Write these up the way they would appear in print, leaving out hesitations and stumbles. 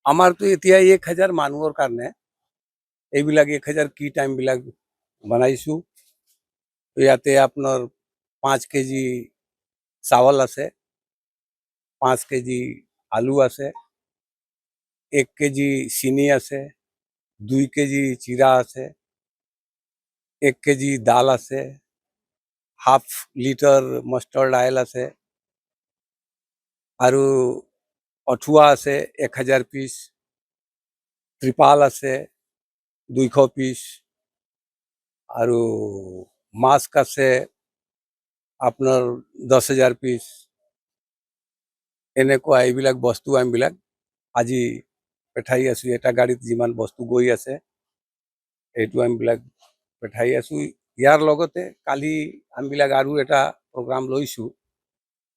আমাৰতো এতিয়া 1000 মানুহৰ কাৰণে এইবিলাক 1000 কি টাইম বিলাক বনাইছো। ইয়াতে আপোনাৰ 5 কেজি চাউল আছে, 5 কেজি আলু আছে, 1 কেজি চিনি আছে, 2 কেজি চিৰা আছে, 1 কেজি দাল আছে, হাফ লিটাৰ মাষ্টাৰ্ড অইল আছে, আৰু অঠুৱা আছে 1000 পিস, ত্ৰিপাল আছে 200 পিস, আৰু মাস্ক আছে আপোনাৰ 10,000 পিস। এনেকুৱা এইবিলাক বস্তু আমিবিলাক আজি পঠাই আছো। এটা গাড়ীত যিমান বস্তু গৈ আছে এইটো আমিবিলাক পঠাই আছো। ইয়াৰ লগতে কালি আমিবিলাক আৰু এটা প্ৰগ্ৰাম লৈছো।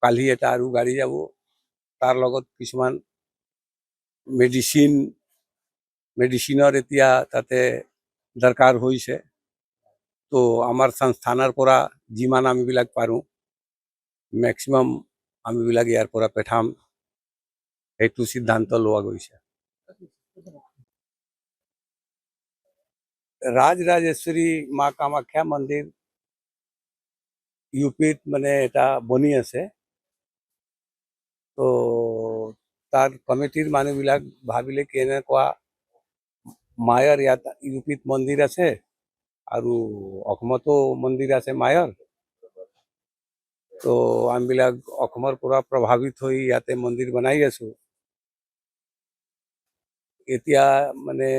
কালি এটা আৰু গাড়ী যাব, তাৰ লগত কিছুমান মেডিচিনৰ এতিয়া তাতে দৰকাৰ হৈছে। তো আমাৰ সংস্থানৰ পৰা যিমান আমিবিলাক পাৰোঁ মেক্সিমাম আমিবিলাক ইয়াৰ পৰা পঠাম, সেইটো সিদ্ধান্ত লোৱা গৈছে। ৰাজৰাজেশ্বৰী মা কামাখ্যা মন্দিৰ ইউপিত মানে এটা বনি আছে। তো তাৰ কমিটিৰ মানুহবিলাক ভাবিলে কি এনেকুৱা মায়াৰ ইয়াত ইউপিত মন্দিৰ আছে আৰু অসমতো মন্দিৰ আছে মায়াৰ। তো আমিবিলাক অসমৰ পৰা প্ৰভাৱিত হৈ ইয়াতে মন্দিৰ বনাই আছো। এতিয়া মানে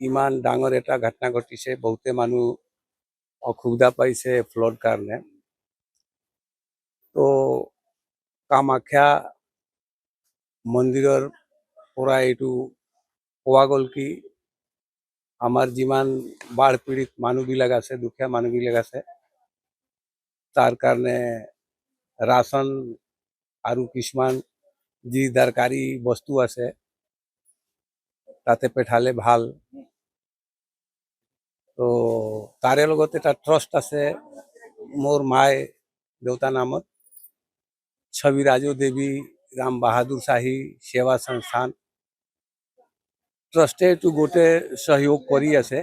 ইমান ডাঙৰ এটা ঘটনা ঘটিছে, বহুতে মানুহ অসুবিধা পাইছে ফ্লড কাৰণে। তো কামাখ্যা মন্দিৰৰ পৰা এইটো কোৱা গ'ল কি আমাৰ যিমান বাঢ় পীড়িত মানুহবিলাক আছে, দুখীয়া মানুহবিলাক আছে, তাৰ কাৰণে ৰাচন আৰু কিছুমান যি দৰকাৰী বস্তু আছে তাতে পঠালে ভাল। তো তাৰে লগত এটা ট্ৰাষ্ট আছে মোৰ মায়ে দেউতা নামত, ছবি ৰাজু দেৱী ৰাম বাহাদুৰ শাহী সেৱা সংস্থান ট্ৰাষ্টে এইটো গোটেই সহযোগ কৰি আছে।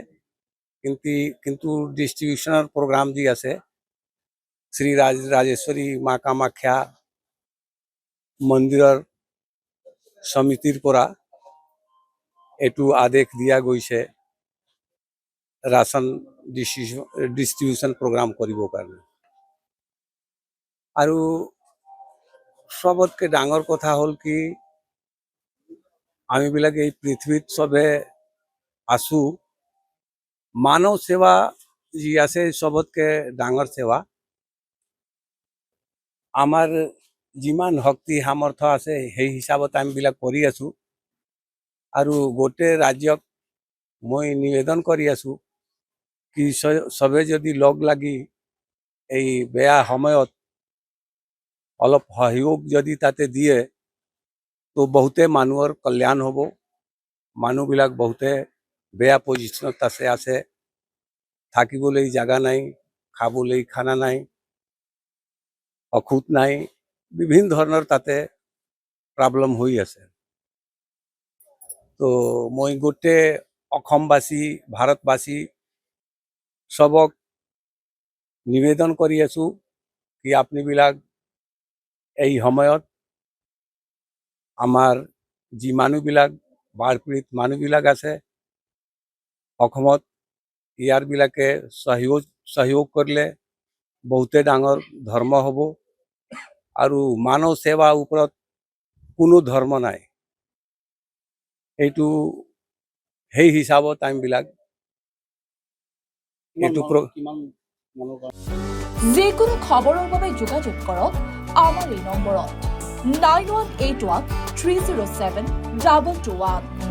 কিন্তু ডিষ্ট্ৰিবিউশ্যনৰ প্ৰগ্ৰাম যি আছে শ্ৰী ৰাজেশ্বৰী মা কামাখ্যা মন্দিৰৰ সমিতিৰ পৰা এইটো আদেশ দিয়া গৈছে ৰাচন ডিষ্ট্ৰিবিউশ্যন প্ৰগ্ৰাম কৰিবৰ কাৰণে। আৰু সবতকৈ ডাঙৰ কথা হ'ল কি আমিবিলাক এই পৃথিৱীত চবে আছো, মানৱ সেৱা যি আছে সবতকৈ ডাঙৰ সেৱা। আমাৰ যিমান শক্তি সামৰ্থ্য আছে সেই হিচাপত আমিবিলাক কৰি আছো। আৰু গোটেই ৰাজ্যক মই নিবেদন কৰি আছো কি চবে যদি লগ লাগি এই বেয়া সময়ত অলপ সহযোগ যদি তাতে দিয়ে তো বহুতে মানুহৰ কল্যাণ হ'ব। মানুহবিলাক বহুতে বেয়া পজিশ্যনত আছে, থাকিবলৈ জাগা নাই, খাবলৈ খানা নাই, ঔষধ নাই, বিভিন্ন ধৰণৰ তাতে প্ৰব্লেম হৈ আছে। তো মই গোটেই অসমবাসী ভাৰতবাসী সবক নিবেদন কৰি আছো কি আপোনাবিলাক এই সময়ত আমাৰ যি মানুহবিলাক বাঢ় পীড়িত মানুহবিলাক আছে অসমত, ইয়াৰবিলাকে সহযোগ কৰিলে বহুতে ডাঙৰ ধৰ্ম হ'ব। আৰু মানৱ সেৱাৰ ওপৰত কোনো ধৰ্ম নাই, এইটো সেই হিচাপত আমিবিলাক যিকোনো খবৰৰ বাবে যোগাযোগ কৰক আমাৰ এই নম্বৰত 9181 307 2221।